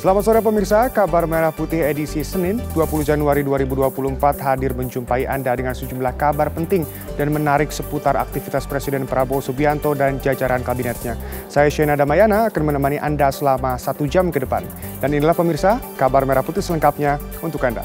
Selamat sore pemirsa, kabar Merah Putih edisi Senin 20 Januari 2024 hadir menjumpai Anda dengan sejumlah kabar penting dan menarik seputar aktivitas Presiden Prabowo Subianto dan jajaran kabinetnya. Saya Shena Damayana akan menemani Anda selama 1 jam ke depan. Dan inilah pemirsa, kabar Merah Putih selengkapnya untuk Anda.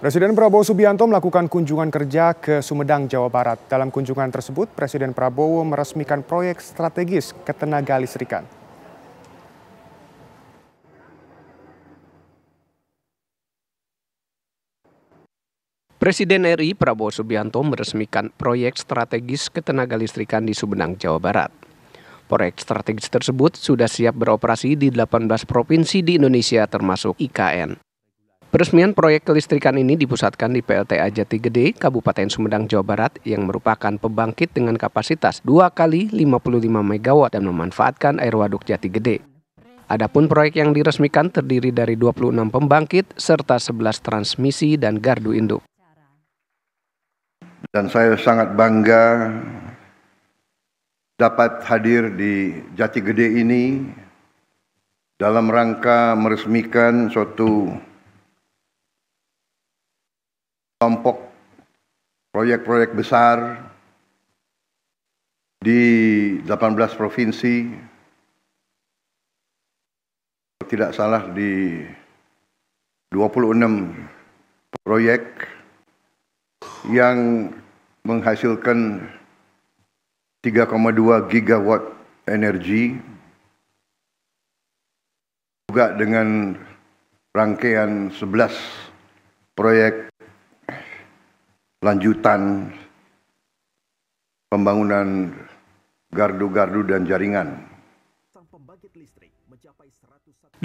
Presiden Prabowo Subianto melakukan kunjungan kerja ke Sumedang, Jawa Barat. Dalam kunjungan tersebut, Presiden Prabowo meresmikan proyek strategis ketenagalistrikan. Presiden RI Prabowo Subianto meresmikan proyek strategis ketenagalistrikan di Sumedang, Jawa Barat. Proyek strategis tersebut sudah siap beroperasi di 18 provinsi di Indonesia termasuk IKN. Peresmian proyek kelistrikan ini dipusatkan di PLTA Jati Gede, Kabupaten Sumedang, Jawa Barat yang merupakan pembangkit dengan kapasitas 2 kali 55 MW dan memanfaatkan air waduk Jati Gede. Adapun proyek yang diresmikan terdiri dari 26 pembangkit serta 11 transmisi dan gardu induk. Dan saya sangat bangga dapat hadir di Jati Gede ini dalam rangka meresmikan suatu kelompok proyek-proyek besar di 18 provinsi, tidak salah di 26 proyek yang menghasilkan 3,2 gigawatt energi, juga dengan rangkaian 11 proyek lanjutan pembangunan gardu-gardu dan jaringan.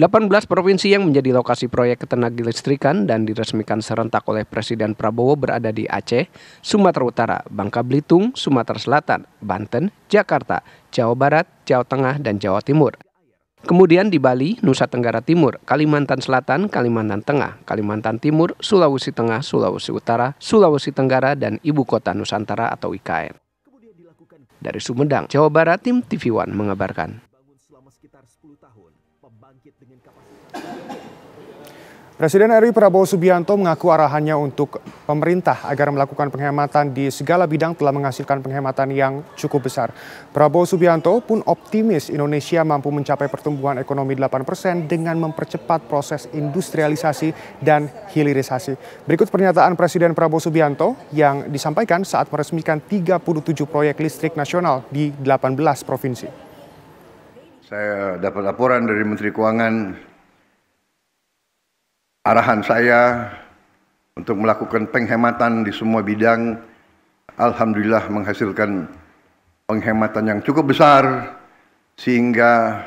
18 provinsi yang menjadi lokasi proyek ketenagalistrikan dan diresmikan serentak oleh Presiden Prabowo berada di Aceh, Sumatera Utara, Bangka Belitung, Sumatera Selatan, Banten, Jakarta, Jawa Barat, Jawa Tengah, dan Jawa Timur. Kemudian di Bali, Nusa Tenggara Timur, Kalimantan Selatan, Kalimantan Tengah, Kalimantan Timur, Sulawesi Tengah, Sulawesi Utara, Sulawesi Tenggara, dan Ibu Kota Nusantara atau IKN. Dari Sumedang, Jawa Barat, tim TV One mengabarkan. Presiden RI Prabowo Subianto mengaku arahannya untuk pemerintah agar melakukan penghematan di segala bidang telah menghasilkan penghematan yang cukup besar. Prabowo Subianto pun optimis Indonesia mampu mencapai pertumbuhan ekonomi 8% dengan mempercepat proses industrialisasi dan hilirisasi. Berikut pernyataan Presiden Prabowo Subianto yang disampaikan saat meresmikan 37 proyek listrik nasional di 18 provinsi. Saya dapat laporan dari Menteri Keuangan. Arahan saya untuk melakukan penghematan di semua bidang, alhamdulillah menghasilkan penghematan yang cukup besar, sehingga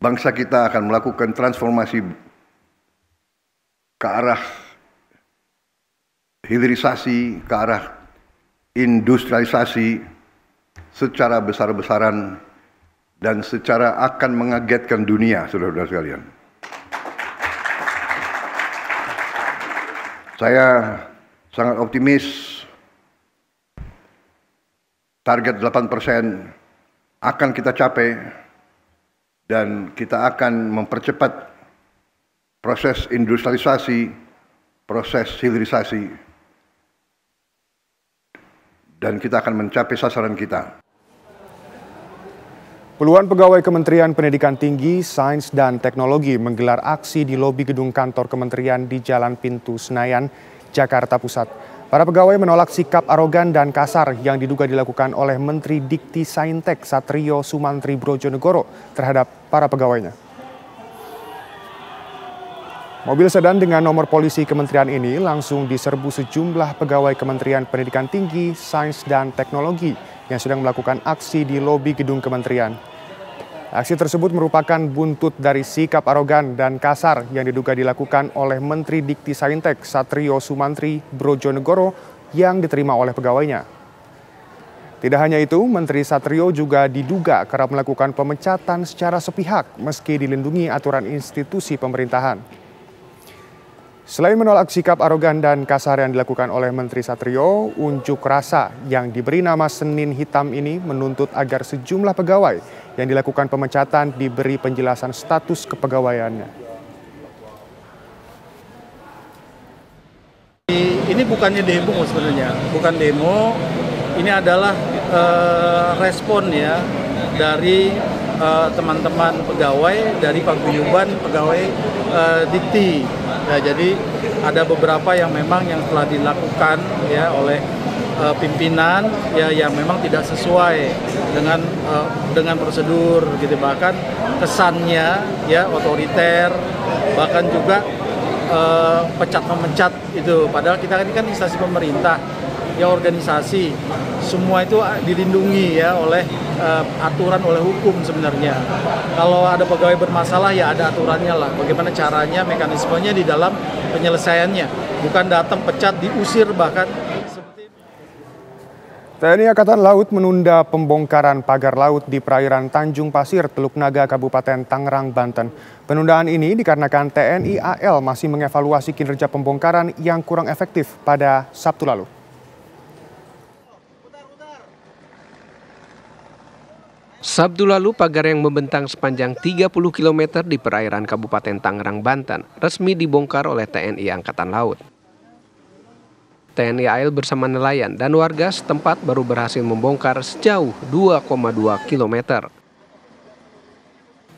bangsa kita akan melakukan transformasi ke arah hilirisasi, ke arah industrialisasi secara besar-besaran dan secara akan mengagetkan dunia, saudara-saudara sekalian. Saya sangat optimis target 8% akan kita capai dan kita akan mempercepat proses industrialisasi, proses hilirisasi, dan kita akan mencapai sasaran kita. Puluhan pegawai Kementerian Pendidikan Tinggi, Sains, dan Teknologi menggelar aksi di lobi gedung kantor kementerian di Jalan Pintu Senayan, Jakarta Pusat. Para pegawai menolak sikap arogan dan kasar yang diduga dilakukan oleh Menteri Dikti Saintek Satrio Sumantri Brojonegoro terhadap para pegawainya. Mobil sedan dengan nomor polisi kementerian ini langsung diserbu sejumlah pegawai Kementerian Pendidikan Tinggi, Sains, dan Teknologi yang sedang melakukan aksi di lobi gedung kementerian. Aksi tersebut merupakan buntut dari sikap arogan dan kasar yang diduga dilakukan oleh Menteri Dikti Saintek Satrio Sumantri Brojonegoro yang diterima oleh pegawainya. Tidak hanya itu, Menteri Satrio juga diduga kerap melakukan pemecatan secara sepihak meski dilindungi aturan institusi pemerintahan. Selain menolak sikap arogan dan kasar yang dilakukan oleh Menteri Satrio, unjuk rasa yang diberi nama Senin Hitam ini menuntut agar sejumlah pegawai yang dilakukan pemecatan diberi penjelasan status kepegawaiannya. Ini bukannya demo sebenarnya, bukan demo. Ini adalah respon ya dari teman-teman pegawai dari paguyuban pegawai Dikti. Ya, jadi ada beberapa yang memang yang telah dilakukan ya oleh pimpinan ya yang memang tidak sesuai dengan prosedur gitu, bahkan kesannya ya otoriter, bahkan juga pecat-memecat itu. Padahal kita ini kan instansi pemerintah, ya organisasi, semua itu dilindungi ya oleh aturan, oleh hukum sebenarnya. Kalau ada pegawai bermasalah ya ada aturannya lah, bagaimana caranya, mekanismenya di dalam penyelesaiannya, bukan datang pecat, diusir bahkan. TNI Angkatan Laut menunda pembongkaran pagar laut di perairan Tanjung Pasir, Teluk Naga, Kabupaten Tangerang, Banten. Penundaan ini dikarenakan TNI AL masih mengevaluasi kinerja pembongkaran yang kurang efektif pada Sabtu lalu. Sabtu lalu, pagar yang membentang sepanjang 30 km di perairan Kabupaten Tangerang, Banten resmi dibongkar oleh TNI Angkatan Laut. TNI AL bersama nelayan dan warga setempat baru berhasil membongkar sejauh 2,2 km.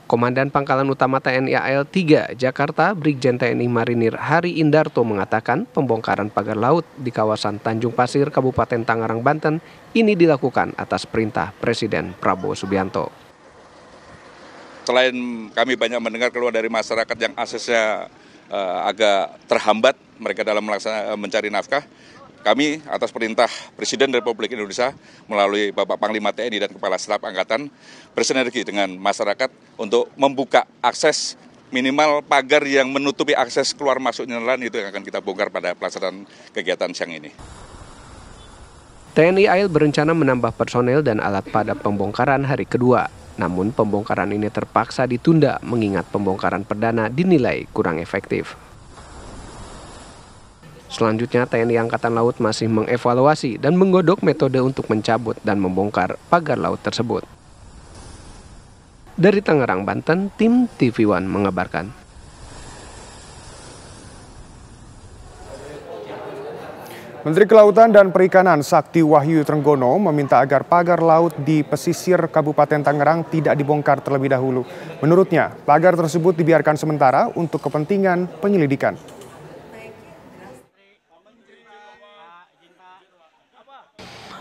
Komandan Pangkalan Utama TNI AL 3 Jakarta, Brigjen TNI Marinir Hari Indarto mengatakan pembongkaran pagar laut di kawasan Tanjung Pasir, Kabupaten Tangerang, Banten ini dilakukan atas perintah Presiden Prabowo Subianto. Selain kami banyak mendengar keluar dari masyarakat yang aksesnya agak terhambat, mereka dalam mencari nafkah, kami atas perintah Presiden Republik Indonesia melalui Bapak Panglima TNI dan Kepala Staf Angkatan bersinergi dengan masyarakat untuk membuka akses minimal pagar yang menutupi akses keluar masuk nelayan, itu yang akan kita bongkar pada pelaksanaan kegiatan siang ini. TNI AL berencana menambah personel dan alat pada pembongkaran hari kedua. Namun pembongkaran ini terpaksa ditunda mengingat pembongkaran perdana dinilai kurang efektif. Selanjutnya, TNI Angkatan Laut masih mengevaluasi dan menggodok metode untuk mencabut dan membongkar pagar laut tersebut. Dari Tangerang, Banten, tim TV One mengabarkan. Menteri Kelautan dan Perikanan Sakti Wahyu Trenggono meminta agar pagar laut di pesisir Kabupaten Tangerang tidak dibongkar terlebih dahulu. Menurutnya, pagar tersebut dibiarkan sementara untuk kepentingan penyelidikan.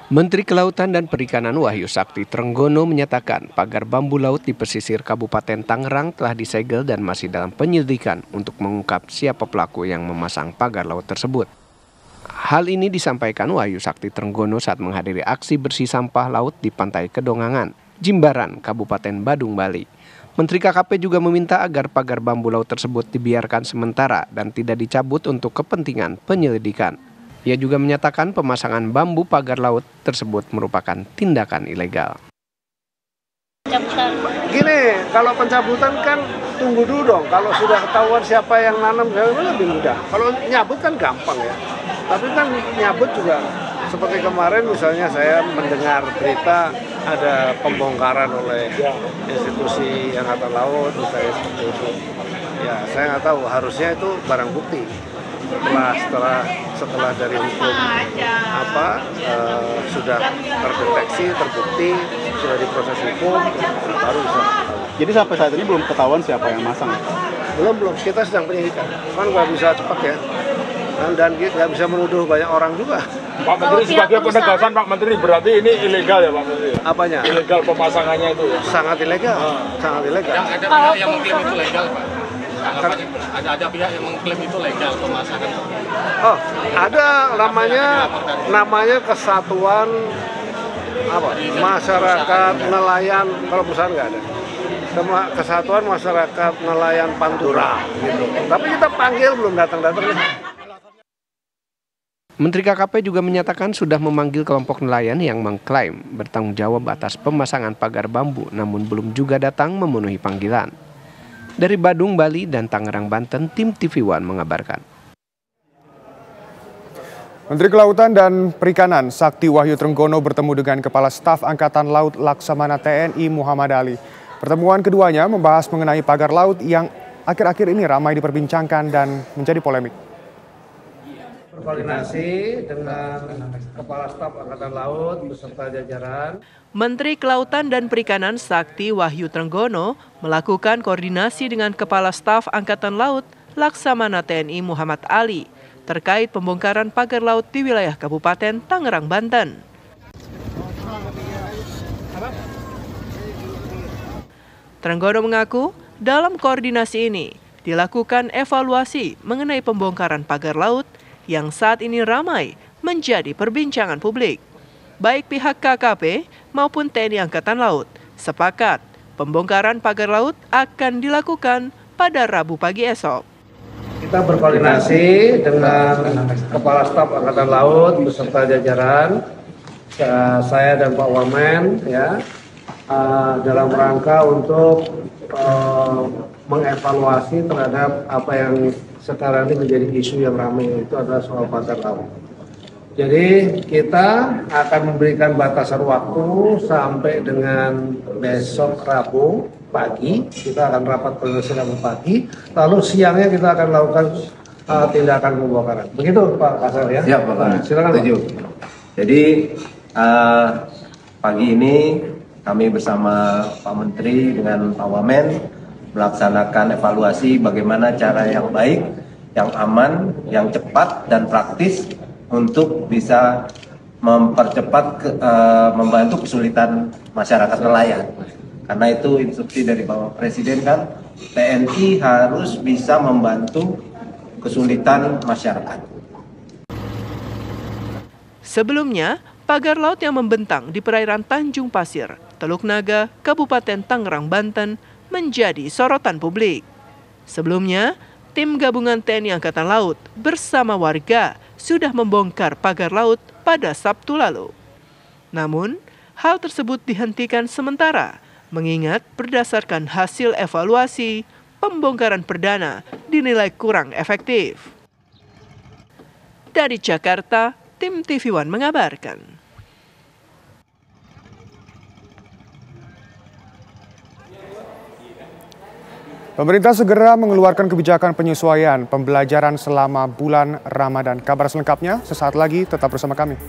Menteri Kelautan dan Perikanan Wahyu Sakti Trenggono menyatakan pagar bambu laut di pesisir Kabupaten Tangerang telah disegel dan masih dalam penyelidikan untuk mengungkap siapa pelaku yang memasang pagar laut tersebut. Hal ini disampaikan Wahyu Sakti Trenggono saat menghadiri aksi bersih sampah laut di Pantai Kedongangan, Jimbaran, Kabupaten Badung, Bali. Menteri KKP juga meminta agar pagar bambu laut tersebut dibiarkan sementara dan tidak dicabut untuk kepentingan penyelidikan. Ia juga menyatakan pemasangan bambu pagar laut tersebut merupakan tindakan ilegal. Gini, kalau pencabutan kan tunggu dulu dong. Kalau sudah ketahuan siapa yang nanam, lebih mudah. Kalau nyabut kan gampang ya. Tapi kan nyabut juga seperti kemarin misalnya saya mendengar berita ada pembongkaran oleh institusi Angkatan Laut misalnya seperti itu. Ya, saya nggak tahu, harusnya itu barang bukti. Setelah dari hukum sudah terdeteksi, terbukti, sudah diproses hukum, baru bisa. Jadi sampai saat ini belum ketahuan siapa yang masang? Belum. Kita sedang penyidikan. Kan nggak bisa cepat ya. Dan nggak bisa menuduh banyak orang juga. Pak Menteri, sebagai penegasan Pak Menteri, berarti ini ilegal ya Pak Menteri? Apanya? Ilegal pemasangannya itu ya? Sangat ilegal. Sangat ilegal. Ada pihak yang mengklaim itu legal Pak? Ada pihak yang mengklaim itu legal pemasangan? Oh, ada namanya Kesatuan Masyarakat Nelayan, kalau perusahaan nggak ada. Kesatuan Masyarakat Nelayan Pantura gitu. Tapi kita panggil belum datang-datang. Menteri KKP juga menyatakan sudah memanggil kelompok nelayan yang mengklaim bertanggung jawab atas pemasangan pagar bambu, namun belum juga datang memenuhi panggilan. Dari Badung, Bali, dan Tangerang, Banten, tim TV One mengabarkan. Menteri Kelautan dan Perikanan Sakti Wahyu Trenggono bertemu dengan Kepala Staf Angkatan Laut Laksamana TNI Muhammad Ali. Pertemuan keduanya membahas mengenai pagar laut yang akhir-akhir ini ramai diperbincangkan dan menjadi polemik. Berkoordinasi dengan Kepala Staf Angkatan Laut beserta jajaran. Menteri Kelautan dan Perikanan Sakti Wahyu Trenggono melakukan koordinasi dengan Kepala Staf Angkatan Laut Laksamana TNI Muhammad Ali terkait pembongkaran pagar laut di wilayah Kabupaten Tangerang, Banten. Trenggono mengaku dalam koordinasi ini dilakukan evaluasi mengenai pembongkaran pagar laut yang saat ini ramai menjadi perbincangan publik. Baik pihak KKP maupun TNI Angkatan Laut sepakat pembongkaran pagar laut akan dilakukan pada Rabu pagi esok. Kita berkoordinasi dengan Kepala Staf Angkatan Laut beserta jajaran, saya dan Pak Wamen, ya, dalam rangka untuk mengevaluasi terhadap apa yang sekarang ini menjadi isu yang ramai, itu adalah soal pagar laut. Jadi kita akan memberikan batasan waktu sampai dengan besok Rabu pagi, kita akan rapat koordinasi Rabu pagi, lalu siangnya kita akan lakukan tindakan pembongkaran. Begitu Pak Kasar ya? Ya Pak, silakan setuju. Jadi pagi ini kami bersama Pak Menteri dengan Pak Wamen melaksanakan evaluasi bagaimana cara yang baik, yang aman, yang cepat dan praktis untuk bisa mempercepat membantu kesulitan masyarakat nelayan. Karena itu instruksi dari Bapak Presiden kan, TNI harus bisa membantu kesulitan masyarakat. Sebelumnya, pagar laut yang membentang di perairan Tanjung Pasir, Teluk Naga, Kabupaten Tangerang, Banten menjadi sorotan publik. Sebelumnya, tim gabungan TNI Angkatan Laut bersama warga sudah membongkar pagar laut pada Sabtu lalu. Namun, hal tersebut dihentikan sementara, mengingat berdasarkan hasil evaluasi, pembongkaran perdana dinilai kurang efektif. Dari Jakarta, tim TV One mengabarkan. Pemerintah segera mengeluarkan kebijakan penyesuaian pembelajaran selama bulan Ramadan. Kabar selengkapnya sesaat lagi, tetap bersama kami.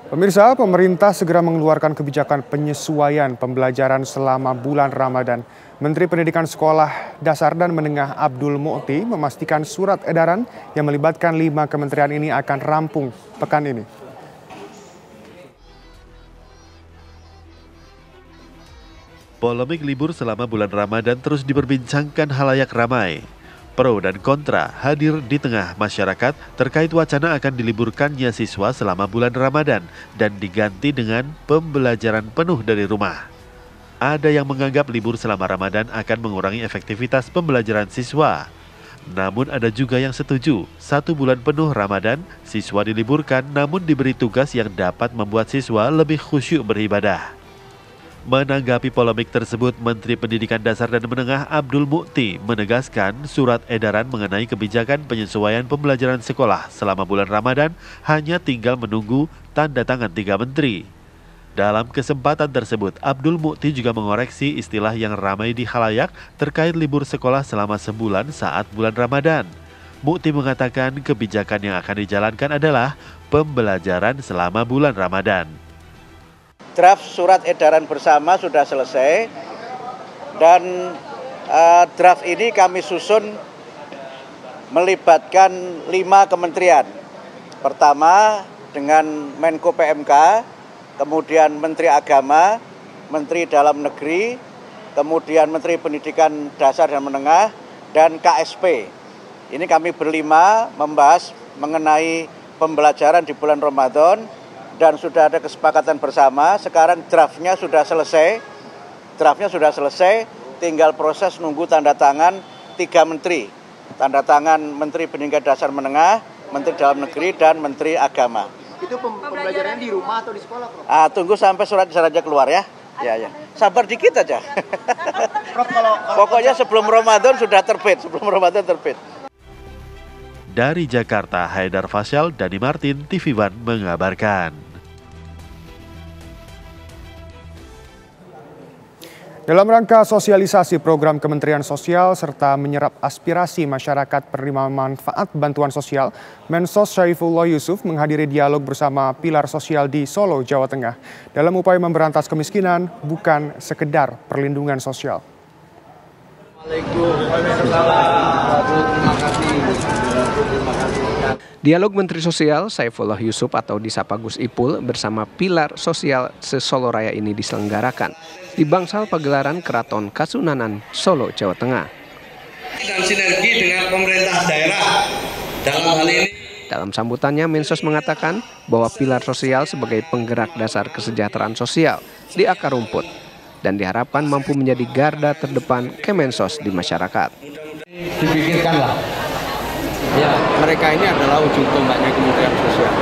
Pemirsa, pemerintah segera mengeluarkan kebijakan penyesuaian pembelajaran selama bulan Ramadan. Menteri Pendidikan Sekolah Dasar dan Menengah Abdul Mu'ti memastikan surat edaran yang melibatkan 5 kementerian ini akan rampung pekan ini. Polemik libur selama bulan Ramadan terus diperbincangkan halayak ramai. Pro dan kontra hadir di tengah masyarakat terkait wacana akan diliburkannya siswa selama bulan Ramadan dan diganti dengan pembelajaran penuh dari rumah. Ada yang menganggap libur selama Ramadan akan mengurangi efektivitas pembelajaran siswa. Namun ada juga yang setuju, 1 bulan penuh Ramadan, siswa diliburkan namun diberi tugas yang dapat membuat siswa lebih khusyuk beribadah. Menanggapi polemik tersebut, Menteri Pendidikan Dasar dan Menengah Abdul Mu'ti menegaskan surat edaran mengenai kebijakan penyesuaian pembelajaran sekolah selama bulan Ramadan hanya tinggal menunggu tanda tangan 3 menteri. Dalam kesempatan tersebut, Abdul Mu'ti juga mengoreksi istilah yang ramai di khalayak terkait libur sekolah selama sebulan saat bulan Ramadan. Mu'ti mengatakan kebijakan yang akan dijalankan adalah pembelajaran selama bulan Ramadan. Draft surat edaran bersama sudah selesai dan draft ini kami susun melibatkan 5 kementerian. Pertama dengan Menko PMK, kemudian Menteri Agama, Menteri Dalam Negeri, kemudian Menteri Pendidikan Dasar dan Menengah, dan KSP. Ini kami berlima membahas mengenai pembelajaran di bulan Ramadan dan sudah ada kesepakatan bersama. Sekarang draftnya sudah selesai, tinggal proses nunggu tanda tangan 3 menteri. Tanda tangan Menteri Pendidikan Dasar Menengah, Menteri Dalam Negeri, dan Menteri Agama. Itu pembelajarannya di rumah atau di sekolah, Prof? Tunggu sampai surat-suratnya keluar ya. Ya. Sabar dikit aja. Prof, pokoknya sebelum Ramadan sudah terbit, Dari Jakarta, Haidar Fasyal, Dani Martin, TV One mengabarkan. Dalam rangka sosialisasi program Kementerian Sosial serta menyerap aspirasi masyarakat penerima manfaat bantuan sosial, Mensos Syaifullah Yusuf menghadiri dialog bersama pilar sosial di Solo, Jawa Tengah dalam upaya memberantas kemiskinan, bukan sekedar perlindungan sosial. Dialog Menteri Sosial Syaifullah Yusuf atau disapa Gus Ipul bersama pilar sosial se-Solo Raya ini diselenggarakan di bangsal pagelaran Keraton Kasunanan, Solo, Jawa Tengah. Dan sinergi dengan pemerintah daerah dalam hal ini. Dalam sambutannya, Mensos mengatakan bahwa pilar sosial sebagai penggerak dasar kesejahteraan sosial di akar rumput dan diharapkan mampu menjadi garda terdepan Kemensos di masyarakat. Dipikirkanlah, ya mereka ini adalah ujung tombaknya Kementerian Sosial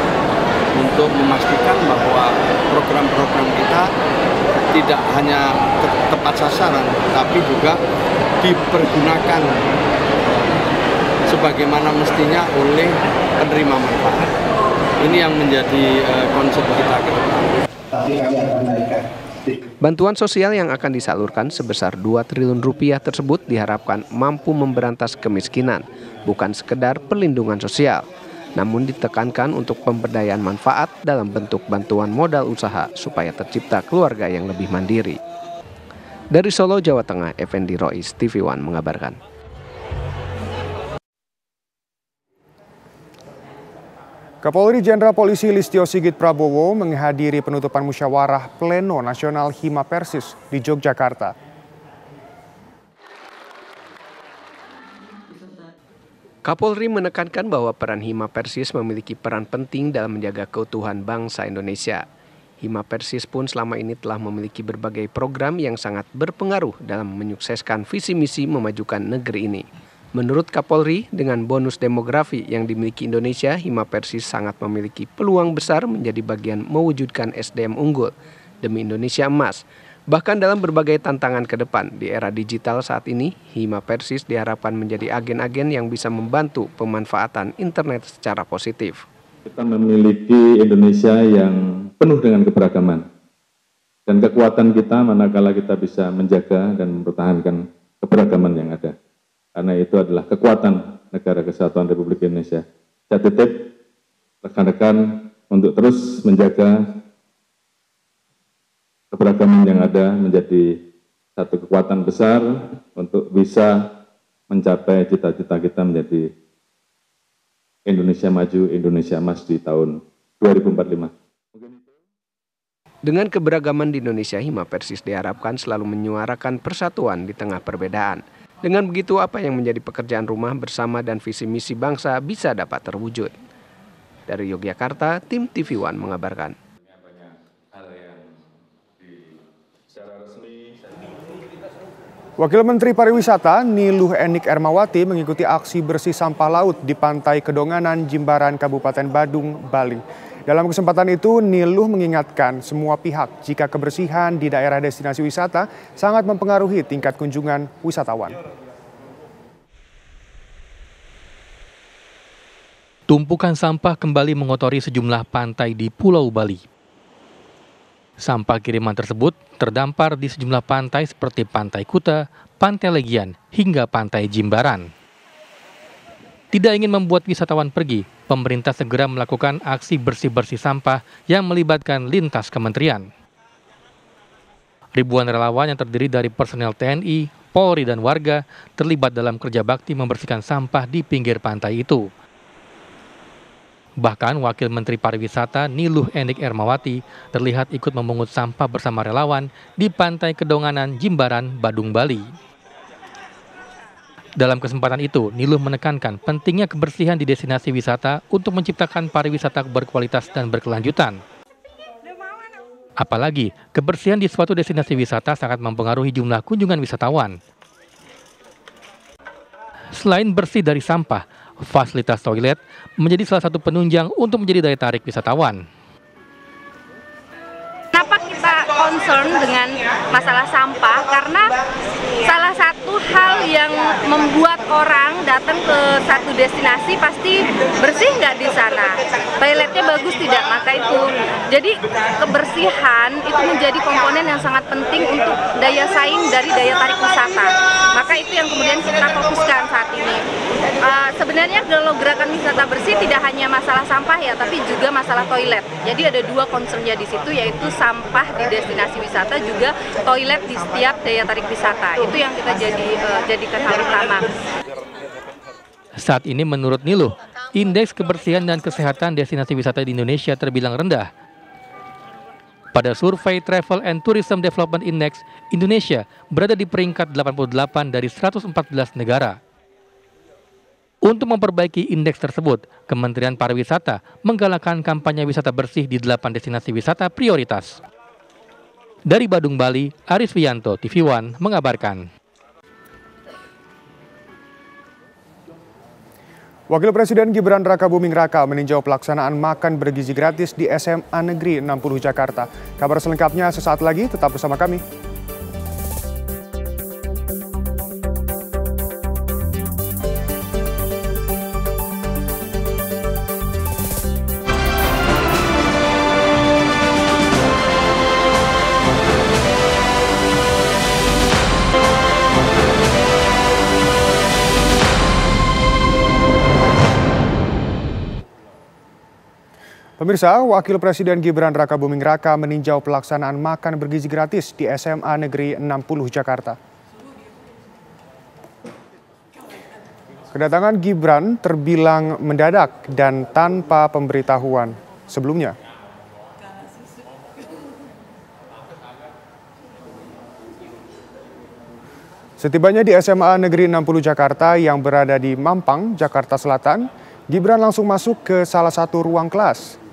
untuk memastikan bahwa program-program kita tidak hanya tepat sasaran, tapi juga dipergunakan sebagaimana mestinya oleh penerima manfaat. Ini yang menjadi konsep kita ke depan. Bantuan sosial yang akan disalurkan sebesar 2 triliun rupiah tersebut diharapkan mampu memberantas kemiskinan, bukan sekedar perlindungan sosial, namun ditekankan untuk pemberdayaan manfaat dalam bentuk bantuan modal usaha supaya tercipta keluarga yang lebih mandiri. Dari Solo, Jawa Tengah, Effendi Rois, TV One mengabarkan. Kapolri Jenderal Polisi Listio Sigit Prabowo menghadiri penutupan musyawarah Pleno Nasional Hima Persis di Yogyakarta. Kapolri menekankan bahwa peran Hima Persis memiliki peran penting dalam menjaga keutuhan bangsa Indonesia. Hima Persis pun selama ini telah memiliki berbagai program yang sangat berpengaruh dalam menyukseskan visi misi memajukan negeri ini. Menurut Kapolri, dengan bonus demografi yang dimiliki Indonesia, Hima Persis sangat memiliki peluang besar menjadi bagian mewujudkan SDM unggul demi Indonesia emas. Bahkan dalam berbagai tantangan ke depan di era digital saat ini, Hima Persis diharapkan menjadi agen-agen yang bisa membantu pemanfaatan internet secara positif. Kita memiliki Indonesia yang penuh dengan keberagaman. Dan kekuatan kita manakala kita bisa menjaga dan mempertahankan keberagaman yang ada. Karena itu adalah kekuatan Negara Kesatuan Republik Indonesia. Saya titip rekan-rekan untuk terus menjaga keberagaman yang ada menjadi satu kekuatan besar untuk bisa mencapai cita-cita kita menjadi Indonesia maju, Indonesia emas di tahun 2045. Dengan keberagaman di Indonesia, Hima Persis diharapkan selalu menyuarakan persatuan di tengah perbedaan. Dengan begitu, apa yang menjadi pekerjaan rumah bersama dan visi misi bangsa bisa dapat terwujud. Dari Yogyakarta, tim TV One mengabarkan. Wakil Menteri Pariwisata Niluh Enik Ermawati mengikuti aksi bersih sampah laut di Pantai Kedonganan, Jimbaran, Kabupaten Badung, Bali. Dalam kesempatan itu, Niluh mengingatkan semua pihak jika kebersihan di daerah destinasi wisata sangat mempengaruhi tingkat kunjungan wisatawan. Tumpukan sampah kembali mengotori sejumlah pantai di Pulau Bali. Sampah kiriman tersebut terdampar di sejumlah pantai seperti Pantai Kuta, Pantai Legian, hingga Pantai Jimbaran. Tidak ingin membuat wisatawan pergi, pemerintah segera melakukan aksi bersih-bersih sampah yang melibatkan lintas kementerian. Ribuan relawan yang terdiri dari personel TNI, Polri, dan warga terlibat dalam kerja bakti membersihkan sampah di pinggir pantai itu. Bahkan Wakil Menteri Pariwisata Niluh Enik Ermawati terlihat ikut memungut sampah bersama relawan di Pantai Kedonganan, Jimbaran, Badung, Bali. Dalam kesempatan itu, Niluh menekankan pentingnya kebersihan di destinasi wisata untuk menciptakan pariwisata berkualitas dan berkelanjutan. Apalagi, kebersihan di suatu destinasi wisata sangat mempengaruhi jumlah kunjungan wisatawan. Selain bersih dari sampah, fasilitas toilet menjadi salah satu penunjang untuk menjadi daya tarik wisatawan. Kenapa kita concern dengan masalah sampah? Karena salah satu hal yang membuat orang datang ke satu destinasi pasti bersih nggak di sana, toiletnya bagus tidak, maka itu. Jadi kebersihan itu menjadi komponen yang sangat penting untuk daya saing dari daya tarik wisata. Maka itu yang kemudian kita fokuskan saat ini. Sebenarnya kalau gerakan wisata bersih tidak hanya masalah sampah ya, tapi juga masalah toilet. Jadi ada dua concernnya di situ, yaitu sampah di destinasi wisata, juga toilet di setiap daya tarik wisata. Itu yang kita jadikan hal utama. Saat ini menurut Niluh, indeks kebersihan dan kesehatan destinasi wisata di Indonesia terbilang rendah. Pada survei Travel and Tourism Development Index, Indonesia berada di peringkat 88 dari 114 negara. Untuk memperbaiki indeks tersebut, Kementerian Pariwisata menggalakkan kampanye wisata bersih di 8 destinasi wisata prioritas. Dari Badung, Bali, Aris Wiyanto, TV One mengabarkan. Wakil Presiden Gibran Rakabuming Raka meninjau pelaksanaan makan bergizi gratis di SMA Negeri 60 Jakarta. Kabar selengkapnya sesaat lagi, tetap bersama kami. Pemirsa, Wakil Presiden Gibran Rakabuming Raka meninjau pelaksanaan makan bergizi gratis di SMA Negeri 60 Jakarta. Kedatangan Gibran terbilang mendadak dan tanpa pemberitahuan sebelumnya. Setibanya di SMA Negeri 60 Jakarta yang berada di Mampang, Jakarta Selatan, Gibran langsung masuk ke salah satu ruang kelas.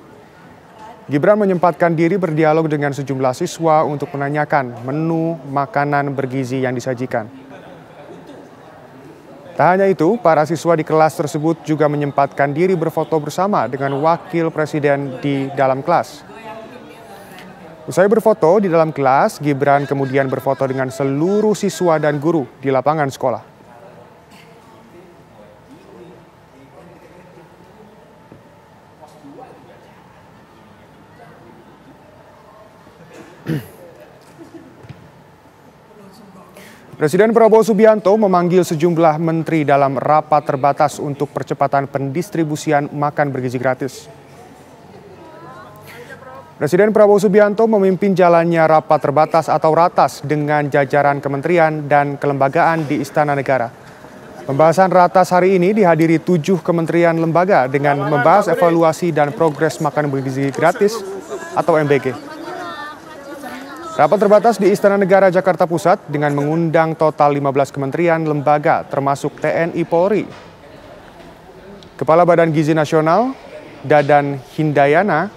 Gibran menyempatkan diri berdialog dengan sejumlah siswa untuk menanyakan menu makanan bergizi yang disajikan. Tak hanya itu, para siswa di kelas tersebut juga menyempatkan diri berfoto bersama dengan Wakil Presiden di dalam kelas. Usai berfoto di dalam kelas, Gibran kemudian berfoto dengan seluruh siswa dan guru di lapangan sekolah. Presiden Prabowo Subianto memanggil sejumlah menteri dalam rapat terbatas untuk percepatan pendistribusian makan bergizi gratis. Presiden Prabowo Subianto memimpin jalannya rapat terbatas atau ratas dengan jajaran kementerian dan kelembagaan di Istana Negara. Pembahasan ratas hari ini dihadiri 7 kementerian lembaga dengan membahas evaluasi dan progres makan bergizi gratis atau MBG. Rapat terbatas di Istana Negara Jakarta Pusat dengan mengundang total 15 kementerian lembaga termasuk TNI Polri. Kepala Badan Gizi Nasional, Dadan Hindayana,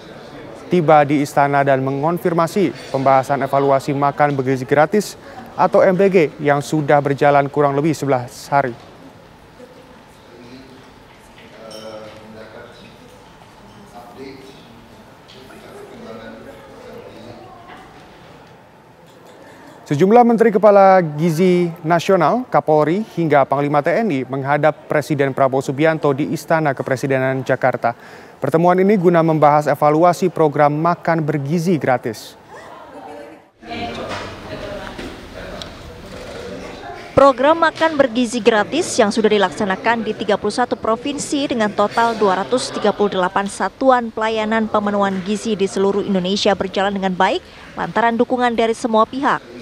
tiba di istana dan mengonfirmasi pembahasan evaluasi makan bergizi gratis atau MBG yang sudah berjalan kurang lebih 11 hari. Sejumlah Menteri Kepala Gizi Nasional, Kapolri, hingga Panglima TNI menghadap Presiden Prabowo Subianto di Istana Kepresidenan Jakarta. Pertemuan ini guna membahas evaluasi program makan bergizi gratis. Program makan bergizi gratis yang sudah dilaksanakan di 31 provinsi dengan total 238 satuan pelayanan pemenuhan gizi di seluruh Indonesia berjalan dengan baik lantaran dukungan dari semua pihak.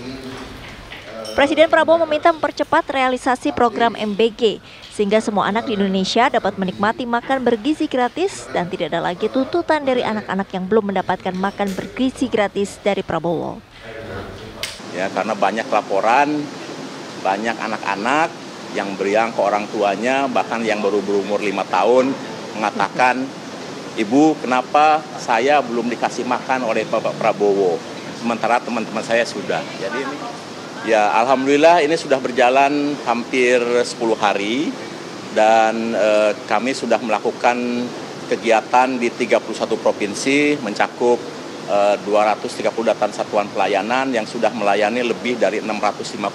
Presiden Prabowo meminta mempercepat realisasi program MBG sehingga semua anak di Indonesia dapat menikmati makan bergizi gratis dan tidak ada lagi tuntutan dari anak-anak yang belum mendapatkan makan bergizi gratis dari Prabowo. Ya, karena banyak laporan, banyak anak-anak yang beriang ke orang tuanya, bahkan yang baru berumur 5 tahun mengatakan, "Ibu, kenapa saya belum dikasih makan oleh Bapak Prabowo?" sementara teman-teman saya sudah. Jadi ini ya alhamdulillah ini sudah berjalan hampir 10 hari dan kami sudah melakukan kegiatan di 31 provinsi mencakup 238 satuan pelayanan yang sudah melayani lebih dari 650.000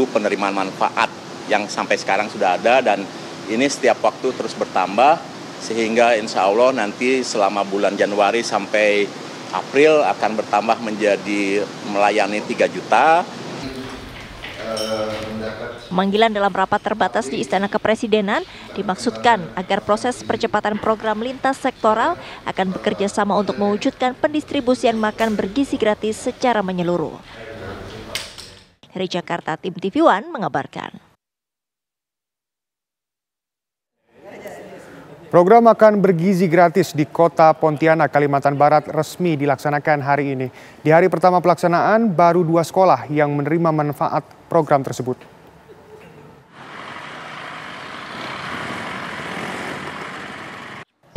penerimaan manfaat yang sampai sekarang sudah ada, dan ini setiap waktu terus bertambah sehingga insya Allah nanti selama bulan Januari sampai April akan bertambah menjadi melayani 3 juta. Pemanggilan dalam rapat terbatas di Istana Kepresidenan dimaksudkan agar proses percepatan program lintas sektoral akan bekerja sama untuk mewujudkan pendistribusian makan bergizi gratis secara menyeluruh. Dari Jakarta, tim TV One mengabarkan. Program makan bergizi gratis di Kota Pontianak, Kalimantan Barat resmi dilaksanakan hari ini. Di hari pertama pelaksanaan, baru 2 sekolah yang menerima manfaat program tersebut.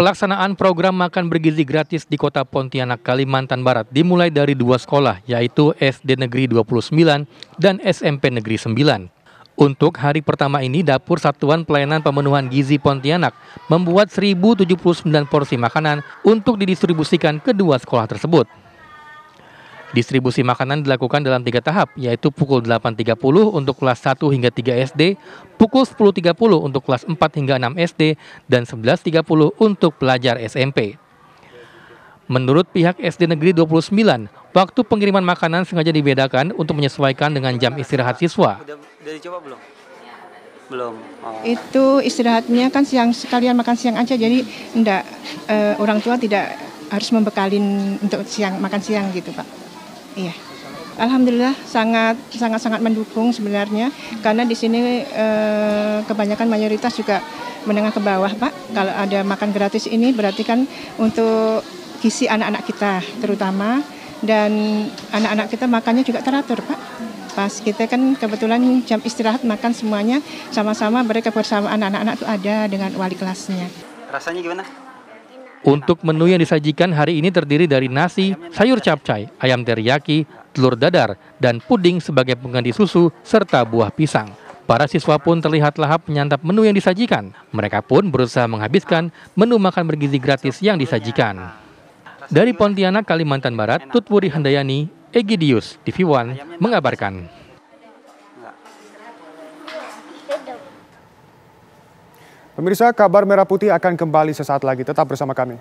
Pelaksanaan program makan bergizi gratis di Kota Pontianak, Kalimantan Barat dimulai dari 2 sekolah, yaitu SD Negeri 29 dan SMP Negeri 9. Untuk hari pertama ini, Dapur Satuan Pelayanan Pemenuhan Gizi Pontianak membuat 1.079 porsi makanan untuk didistribusikan ke 2 sekolah tersebut. Distribusi makanan dilakukan dalam 3 tahap, yaitu pukul 8.30 untuk kelas 1 hingga 3 SD, pukul 10.30 untuk kelas 4 hingga 6 SD, dan 11.30 untuk pelajar SMP. Menurut pihak SD Negeri 29, waktu pengiriman makanan sengaja dibedakan untuk menyesuaikan dengan jam istirahat siswa. Udah dicoba belum? Belum. Oh. Itu istirahatnya kan siang, sekalian makan siang aja, jadi enggak, orang tua tidak harus membekalin untuk makan siang gitu, Pak. Iya. Alhamdulillah sangat mendukung sebenarnya, karena di sini kebanyakan mayoritas juga menengah ke bawah, Pak. Kalau ada makan gratis ini berarti kan untuk gizi anak-anak kita terutama, dan anak-anak kita makannya juga teratur, Pak. Pas kita kan kebetulan jam istirahat makan semuanya sama-sama, mereka bersama anak-anak itu ada dengan wali kelasnya. Rasanya gimana? Untuk menu yang disajikan hari ini terdiri dari nasi, sayur capcay, ayam teriyaki, telur dadar, dan puding sebagai pengganti susu, serta buah pisang. Para siswa pun terlihat lahap menyantap menu yang disajikan. Mereka pun berusaha menghabiskan menu makan bergizi gratis yang disajikan. Dari Pontianak, Kalimantan Barat, Tutwuri Handayani, Egidius, TV One, mengabarkan. Pemirsa, kabar Merah Putih akan kembali sesaat lagi. Tetap bersama kami.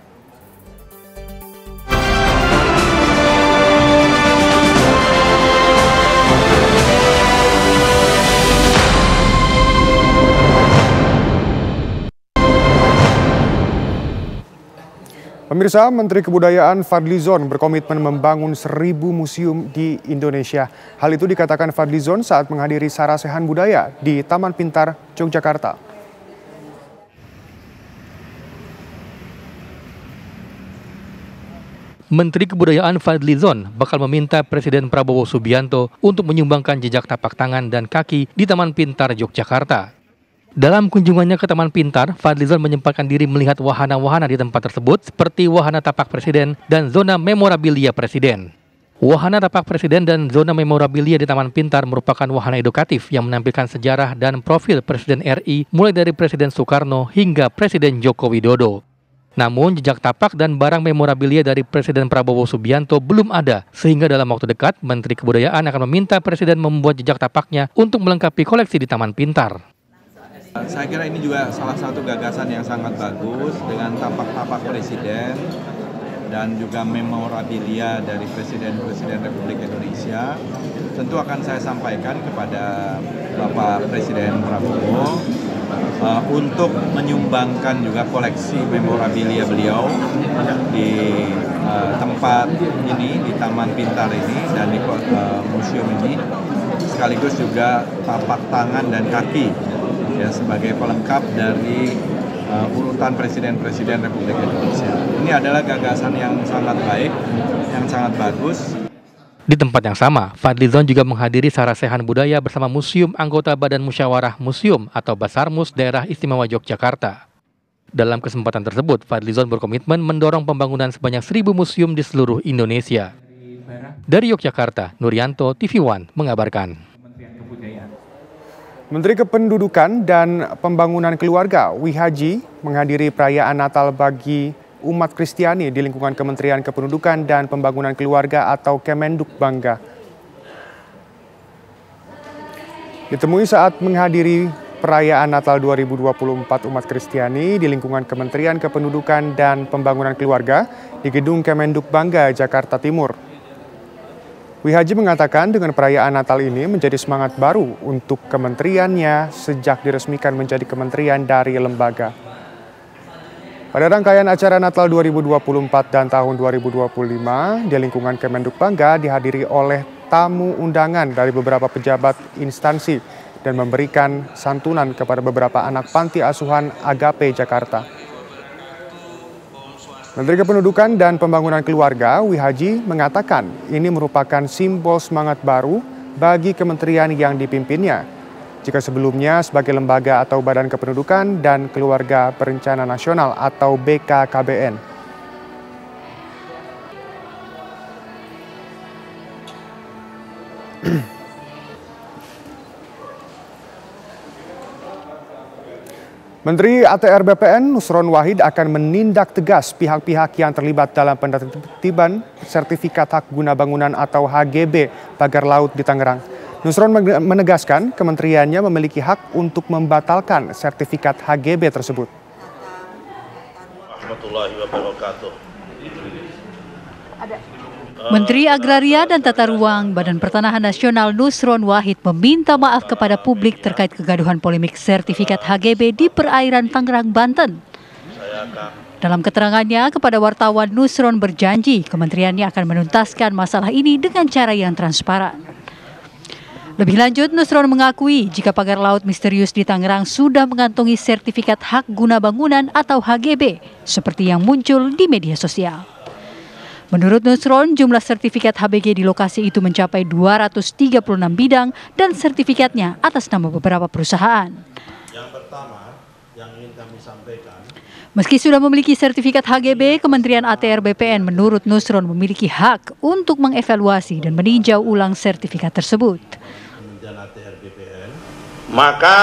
Pemirsa, Menteri Kebudayaan Fadlizon berkomitmen membangun 1.000 museum di Indonesia. Hal itu dikatakan Fadlizon saat menghadiri Sarasehan Budaya di Taman Pintar, Yogyakarta. Menteri Kebudayaan Fadlizon bakal meminta Presiden Prabowo Subianto untuk menyumbangkan jejak tapak tangan dan kaki di Taman Pintar, Yogyakarta. Dalam kunjungannya ke Taman Pintar, Fadlizon menyempatkan diri melihat wahana-wahana di tempat tersebut seperti wahana tapak presiden dan zona memorabilia presiden. Wahana tapak presiden dan zona memorabilia di Taman Pintar merupakan wahana edukatif yang menampilkan sejarah dan profil Presiden RI mulai dari Presiden Soekarno hingga Presiden Joko Widodo. Namun jejak tapak dan barang memorabilia dari Presiden Prabowo Subianto belum ada, sehingga dalam waktu dekat Menteri Kebudayaan akan meminta Presiden membuat jejak tapaknya untuk melengkapi koleksi di Taman Pintar. Saya kira ini juga salah satu gagasan yang sangat bagus dengan tapak-tapak presiden dan juga memorabilia dari Presiden-Presiden Republik Indonesia. Tentu akan saya sampaikan kepada Bapak Presiden Prabowo untuk menyumbangkan juga koleksi memorabilia beliau di tempat ini, di Taman Pintar ini dan di museum ini, sekaligus juga tapak tangan dan kaki ya sebagai pelengkap dari urutan Presiden-Presiden Republik Indonesia. Ini adalah gagasan yang sangat baik, yang sangat bagus. Di tempat yang sama, Fadlizon juga menghadiri Sarasehan Budaya bersama Museum Anggota Badan Musyawarah Museum atau Basarmus Daerah Istimewa Yogyakarta. Dalam kesempatan tersebut, Fadlizon berkomitmen mendorong pembangunan sebanyak 1.000 museum di seluruh Indonesia. Dari Yogyakarta, Nuryanto, TV One mengabarkan. Menteri Kependudukan dan Pembangunan Keluarga, Wihaji, menghadiri perayaan Natal bagi umat Kristiani di lingkungan Kementerian Kependudukan dan Pembangunan Keluarga atau Kemenduk Bangga. Ditemui saat menghadiri perayaan Natal 2024 umat Kristiani di lingkungan Kementerian Kependudukan dan Pembangunan Keluarga di Gedung Kemenduk Bangga, Jakarta Timur. Wihaji mengatakan dengan perayaan Natal ini menjadi semangat baru untuk kementeriannya sejak diresmikan menjadi kementerian dari lembaga. Pada rangkaian acara Natal 2024 dan tahun 2025 di lingkungan Kemenduk Bangga dihadiri oleh tamu undangan dari beberapa pejabat instansi dan memberikan santunan kepada beberapa anak panti asuhan Agape Jakarta. Menteri Kependudukan dan Pembangunan Keluarga, Wihaji, mengatakan ini merupakan simbol semangat baru bagi kementerian yang dipimpinnya. Jika sebelumnya sebagai lembaga atau Badan Kependudukan dan Keluarga Berencana Nasional atau BKKBN. Menteri ATR BPN Nusron Wahid akan menindak tegas pihak-pihak yang terlibat dalam penertiban sertifikat hak guna bangunan atau HGB pagar laut di Tangerang. Nusron menegaskan kementeriannya memiliki hak untuk membatalkan sertifikat HGB tersebut. Warahmatullahi wabarakatuh. Menteri Agraria dan Tata Ruang Badan Pertanahan Nasional Nusron Wahid meminta maaf kepada publik terkait kegaduhan polemik sertifikat HGB di perairan Tangerang, Banten. Dalam keterangannya kepada wartawan, Nusron berjanji kementeriannya akan menuntaskan masalah ini dengan cara yang transparan. Lebih lanjut, Nusron mengakui jika pagar laut misterius di Tangerang sudah mengantongi sertifikat hak guna bangunan atau HGB seperti yang muncul di media sosial. Menurut Nusron, jumlah sertifikat HBG di lokasi itu mencapai 236 bidang dan sertifikatnya atas nama beberapa perusahaan. Yang pertama yang ingin kami sampaikan, meski sudah memiliki sertifikat HGB, Kementerian ATR BPN menurut Nusron memiliki hak untuk mengevaluasi dan meninjau ulang sertifikat tersebut. Kementerian ATR BPN, maka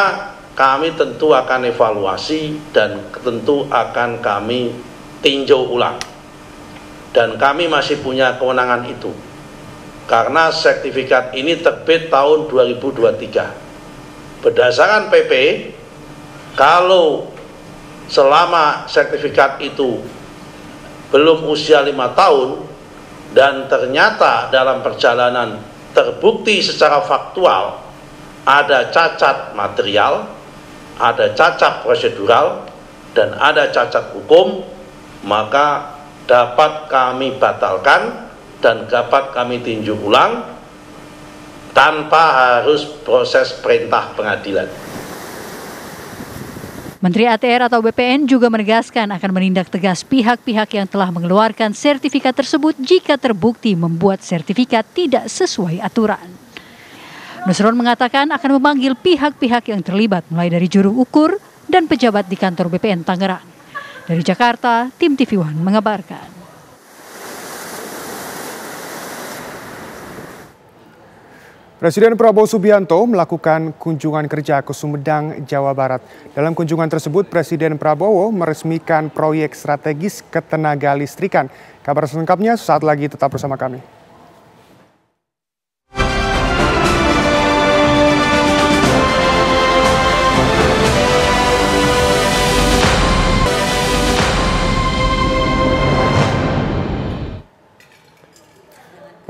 kami tentu akan evaluasi dan tentu akan kami tinjau ulang. Dan kami masih punya kewenangan itu. Karena sertifikat ini terbit tahun 2023. Berdasarkan PP, kalau selama sertifikat itu belum usia 5 tahun dan ternyata dalam perjalanan terbukti secara faktual ada cacat material, ada cacat prosedural, dan ada cacat hukum, maka dapat kami batalkan dan dapat kami tinjau ulang tanpa harus proses perintah pengadilan. Menteri ATR atau BPN juga menegaskan akan menindak tegas pihak-pihak yang telah mengeluarkan sertifikat tersebut jika terbukti membuat sertifikat tidak sesuai aturan. Nusron mengatakan akan memanggil pihak-pihak yang terlibat mulai dari juru ukur dan pejabat di kantor BPN Tangerang. Dari Jakarta, tim TV One mengabarkan. Presiden Prabowo Subianto melakukan kunjungan kerja ke Sumedang, Jawa Barat. Dalam kunjungan tersebut, Presiden Prabowo meresmikan proyek strategis ketenaga listrikan. Kabar selengkapnya saat lagi, tetap bersama kami.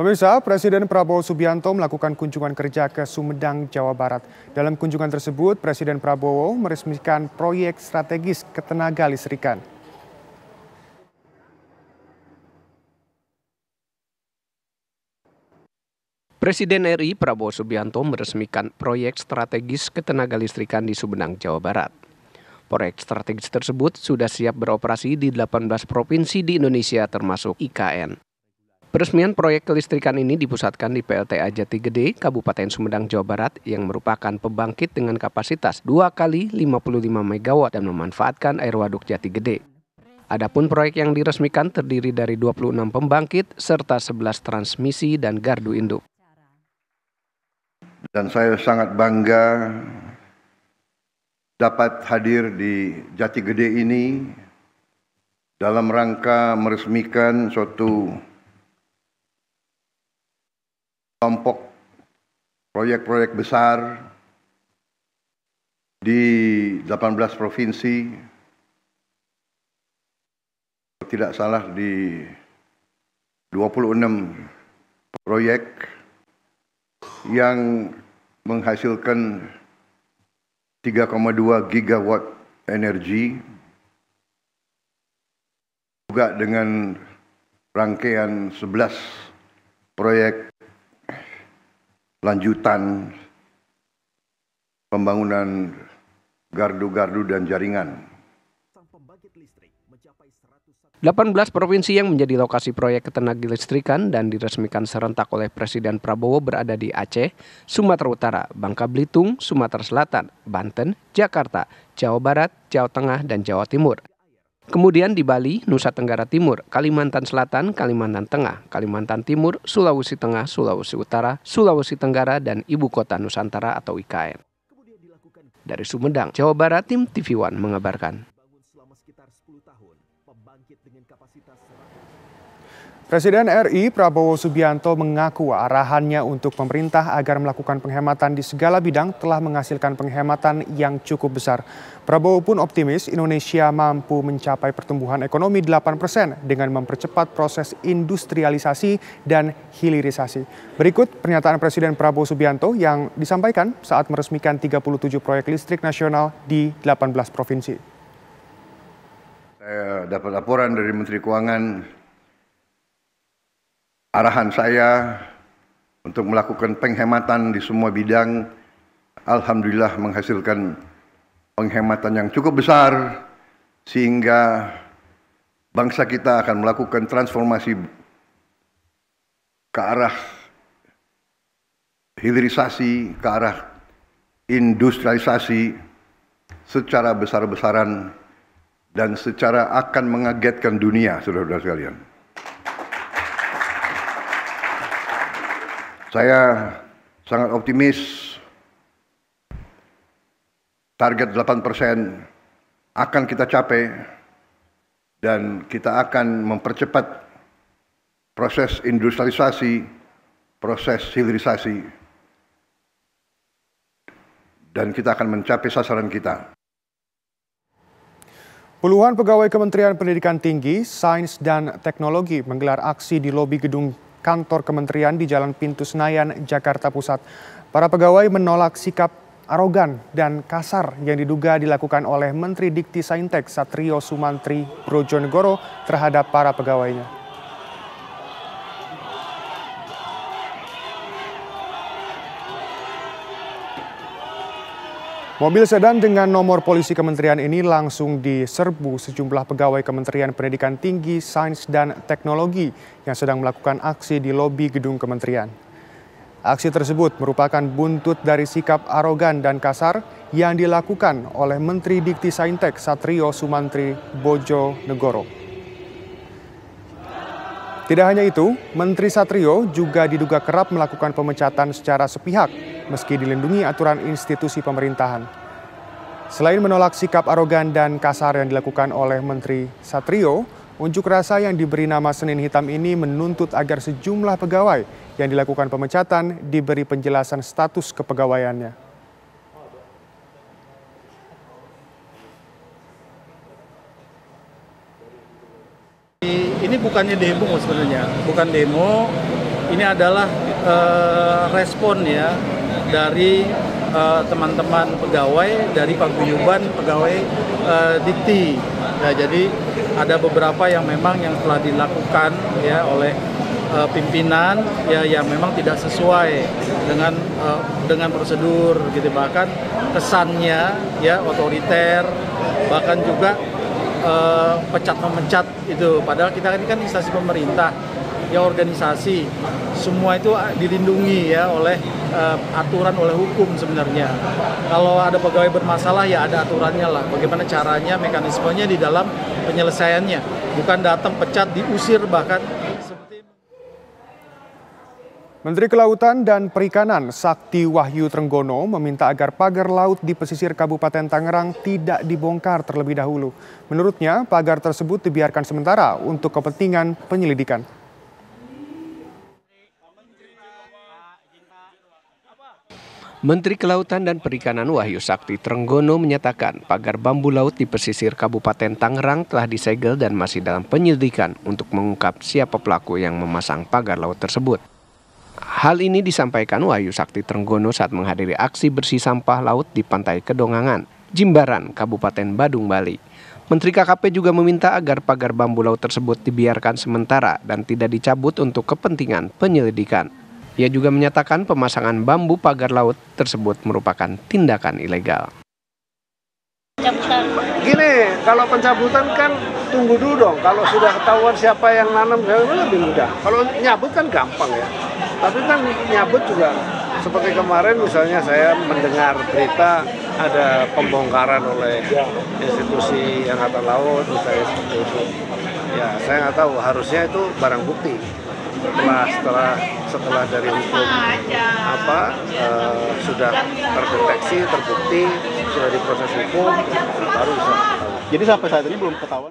Pemirsa, Presiden Prabowo Subianto melakukan kunjungan kerja ke Sumedang, Jawa Barat. Dalam kunjungan tersebut, Presiden Prabowo meresmikan proyek strategis ketenaga listrikan. Presiden RI Prabowo Subianto meresmikan proyek strategis ketenaga listrikan di Sumedang, Jawa Barat. Proyek strategis tersebut sudah siap beroperasi di 18 provinsi di Indonesia termasuk IKN. Peresmian proyek kelistrikan ini dipusatkan di PLTA Jati Gede, Kabupaten Sumedang, Jawa Barat yang merupakan pembangkit dengan kapasitas 2 kali 55 MW dan memanfaatkan air waduk Jati Gede. Adapun proyek yang diresmikan terdiri dari 26 pembangkit serta 11 transmisi dan gardu induk. Dan saya sangat bangga dapat hadir di Jati Gede ini dalam rangka meresmikan suatu kelompok proyek-proyek besar di 18 provinsi. Tidak salah di 26 proyek yang menghasilkan 3,2 gigawatt energi, juga dengan rangkaian 11 proyek lanjutan pembangunan gardu-gardu dan jaringan. 18 provinsi yang menjadi lokasi proyek ketenagalistrikan dan diresmikan serentak oleh Presiden Prabowo berada di Aceh, Sumatera Utara, Bangka Belitung, Sumatera Selatan, Banten, Jakarta, Jawa Barat, Jawa Tengah, dan Jawa Timur. Kemudian di Bali, Nusa Tenggara Timur, Kalimantan Selatan, Kalimantan Tengah, Kalimantan Timur, Sulawesi Tengah, Sulawesi Utara, Sulawesi Tenggara, dan Ibu Kota Nusantara atau IKN. Dari Sumedang, Jawa Barat, tim TV One mengabarkan. Presiden RI Prabowo Subianto mengaku arahannya untuk pemerintah agar melakukan penghematan di segala bidang telah menghasilkan penghematan yang cukup besar. Prabowo pun optimis Indonesia mampu mencapai pertumbuhan ekonomi 8% dengan mempercepat proses industrialisasi dan hilirisasi. Berikut pernyataan Presiden Prabowo Subianto yang disampaikan saat meresmikan 37 proyek listrik nasional di 18 provinsi. Saya dapat laporan dari Menteri Keuangan. Arahan saya untuk melakukan penghematan di semua bidang, alhamdulillah menghasilkan penghematan yang cukup besar, sehingga bangsa kita akan melakukan transformasi ke arah hilirisasi, ke arah industrialisasi secara besar-besaran dan secara akan mengagetkan dunia, saudara-saudara sekalian. Saya sangat optimis target 8% akan kita capai dan kita akan mempercepat proses industrialisasi, proses hilirisasi, dan kita akan mencapai sasaran kita. Puluhan pegawai Kementerian Pendidikan Tinggi, Sains dan Teknologi menggelar aksi di lobi gedung kantor kementerian di Jalan Pintu Senayan, Jakarta Pusat. Para pegawai menolak sikap arogan dan kasar yang diduga dilakukan oleh Menteri Dikti Saintek Satrio Sumantri Brojonegoro terhadap para pegawainya. Mobil sedan dengan nomor polisi kementerian ini langsung diserbu sejumlah pegawai Kementerian Pendidikan Tinggi, Sains dan Teknologi yang sedang melakukan aksi di lobi gedung kementerian. Aksi tersebut merupakan buntut dari sikap arogan dan kasar yang dilakukan oleh Menteri Dikti Saintek Satrio Sumantri Brojonegoro. Tidak hanya itu, Menteri Satrio juga diduga kerap melakukan pemecatan secara sepihak meski dilindungi aturan institusi pemerintahan. Selain menolak sikap arogan dan kasar yang dilakukan oleh Menteri Satrio, unjuk rasa yang diberi nama Senin Hitam ini menuntut agar sejumlah pegawai yang dilakukan pemecatan diberi penjelasan status kepegawaiannya. Ini bukannya demo sebenarnya, bukan demo. Ini adalah respon ya dari teman-teman pegawai dari paguyuban pegawai Dikti. Ya, jadi ada beberapa yang memang yang telah dilakukan ya oleh pimpinan ya yang memang tidak sesuai dengan prosedur gitu, bahkan kesannya ya otoriter, bahkan juga pecat-memecat itu, padahal kita ini kan instansi pemerintah ya organisasi, semua itu dilindungi ya oleh aturan, oleh hukum sebenarnya. Kalau ada pegawai bermasalah ya ada aturannya lah, bagaimana caranya, mekanismenya di dalam penyelesaiannya, bukan datang pecat, diusir bahkan. Menteri Kelautan dan Perikanan Sakti Wahyu Trenggono meminta agar pagar laut di pesisir Kabupaten Tangerang tidak dibongkar terlebih dahulu. Menurutnya, pagar tersebut dibiarkan sementara untuk kepentingan penyelidikan. Menteri Kelautan dan Perikanan Wahyu Sakti Trenggono menyatakan pagar bambu laut di pesisir Kabupaten Tangerang telah disegel dan masih dalam penyelidikan untuk mengungkap siapa pelaku yang memasang pagar laut tersebut. Hal ini disampaikan Wahyu Sakti Trenggono saat menghadiri aksi bersih sampah laut di Pantai Kedongangan, Jimbaran, Kabupaten Badung, Bali. Menteri KKP juga meminta agar pagar bambu laut tersebut dibiarkan sementara dan tidak dicabut untuk kepentingan penyelidikan. Ia juga menyatakan pemasangan bambu pagar laut tersebut merupakan tindakan ilegal. Gini, kalau pencabutan kan tunggu dulu dong. Kalau sudah ketahuan siapa yang nanam, lebih mudah. Kalau nyabut kan gampang ya. Tapi kan nyabut juga seperti kemarin misalnya saya mendengar berita ada pembongkaran oleh institusi Angkatan Laut misalnya seperti itu. Ya saya nggak tahu, harusnya itu barang bukti. Setelah dari hukum sudah terdeteksi, terbukti, sudah diproses hukum, baru bisa. Jadi sampai saat ini belum ketahuan.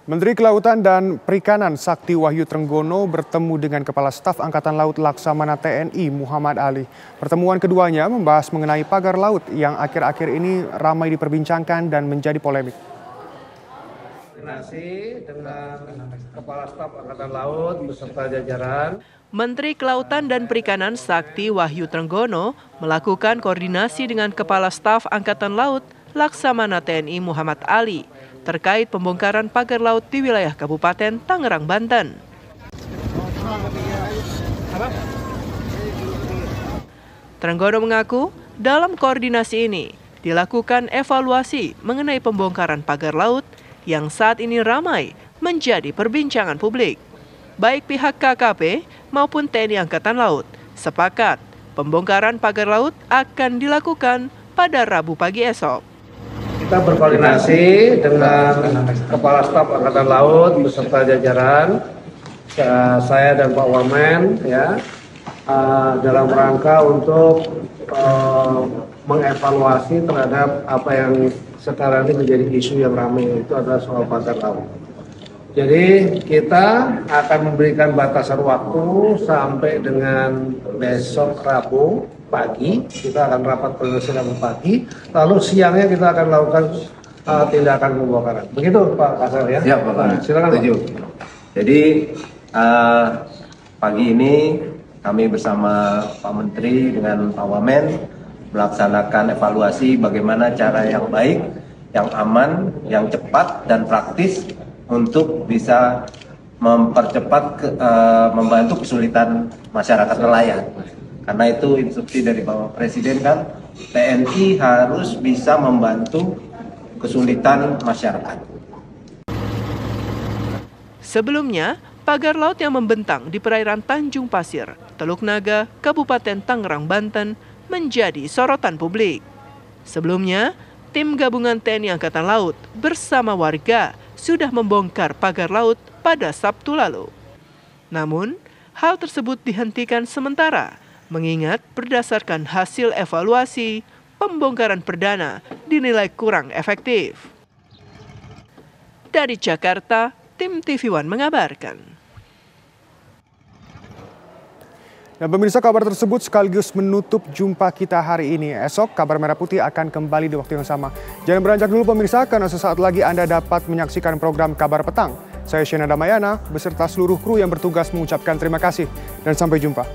Menteri Kelautan dan Perikanan Sakti Wahyu Trenggono bertemu dengan Kepala Staf Angkatan Laut Laksamana TNI Muhammad Ali. Pertemuan keduanya membahas mengenai pagar laut yang akhir-akhir ini ramai diperbincangkan dan menjadi polemik. Koordinasi dengan Kepala Staf Angkatan Laut beserta jajaran. Menteri Kelautan dan Perikanan Sakti Wahyu Trenggono melakukan koordinasi dengan Kepala Staf Angkatan Laut Laksamana TNI Muhammad Ali terkait pembongkaran pagar laut di wilayah Kabupaten Tangerang, Banten. Trenggono mengaku dalam koordinasi ini dilakukan evaluasi mengenai pembongkaran pagar laut yang saat ini ramai menjadi perbincangan publik. Baik pihak KKP maupun TNI Angkatan Laut sepakat pembongkaran pagar laut akan dilakukan pada Rabu pagi esok. Kita berkoordinasi dengan Kepala Staf Angkatan Laut beserta jajaran, saya dan Pak Wamen ya, dalam rangka untuk mengevaluasi terhadap apa yang sekarang ini menjadi isu yang ramai, itu adalah soal pagar laut. Jadi kita akan memberikan batasan waktu sampai dengan besok Rabu pagi, kita akan rapat koordinasi Rabu pagi, lalu siangnya kita akan lakukan tindakan pembongkaran. Begitu Pak Kasar ya? Siap Bapak. Silakan Pak. Jadi pagi ini kami bersama Pak Menteri dengan Pak Wamen melaksanakan evaluasi bagaimana cara yang baik, yang aman, yang cepat dan praktis untuk bisa mempercepat membantu kesulitan masyarakat nelayan. Karena itu instruksi dari Bapak Presiden kan, TNI harus bisa membantu kesulitan masyarakat. Sebelumnya, pagar laut yang membentang di perairan Tanjung Pasir, Teluk Naga, Kabupaten Tangerang, Banten menjadi sorotan publik. Sebelumnya, tim gabungan TNI Angkatan Laut bersama warga sudah membongkar pagar laut pada Sabtu lalu. Namun, hal tersebut dihentikan sementara, mengingat berdasarkan hasil evaluasi, pembongkaran perdana dinilai kurang efektif. Dari Jakarta, tim TV One mengabarkan. Dan pemirsa, kabar tersebut sekaligus menutup jumpa kita hari ini. Esok Kabar Merah Putih akan kembali di waktu yang sama. Jangan beranjak dulu pemirsa, karena sesaat lagi Anda dapat menyaksikan program Kabar Petang. Saya Shena Damayana beserta seluruh kru yang bertugas mengucapkan terima kasih dan sampai jumpa.